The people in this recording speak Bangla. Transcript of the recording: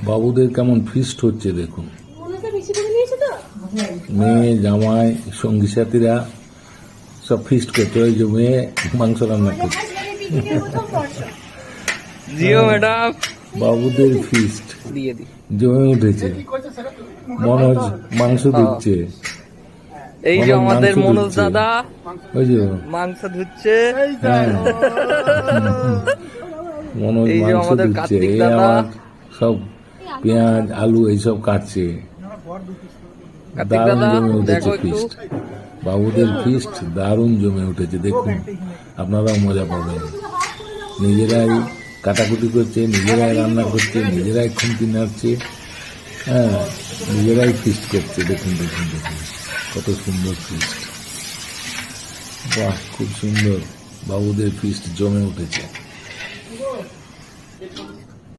বাবুদের কেমন ফিস্ট হচ্ছে দেখুন। মেয়ে জামাই সঙ্গী সাথীরা সব ফিস্ট করছে। ওই যে মেয়ে মাংস রান্না করছে। জিও ম্যাডাম, বাবুদের ফিস্ট দিয়ে দি। জমে উঠেছে। মনোজ মাংস দিচ্ছে। এই যে আমাদের মনোজ দাদা ওই যে মাংস ধুচ্ছে। হ্যাঁ, মনোজ এই যে মাংস আমাদের দিচ্ছে। কার্তিক এই দাদা। আমার সব পেঁয়াজ আলু এইসব কাটছে। কার্তিক দারুণ দাদা জমে উঠেছে দেখো একটু। ফিস্ট। বাবুদের ফিস্ট দারুণ জমে উঠেছে। দেখুন, আপনারাও মজা পাবেন। নিজেরাই কাটাকুটি করছে, নিজেরাই রান্না করছে, নিজেরাই খুন্তি নাড়ছে। হ্যাঁ, নিজেরাই ফিস্ট করছে। দেখুন দেখুন দেখুন, কত সুন্দর ফিস্ট। বাহ, খুব সুন্দর। বাবুদের ফিস্ট জমে উঠেছে।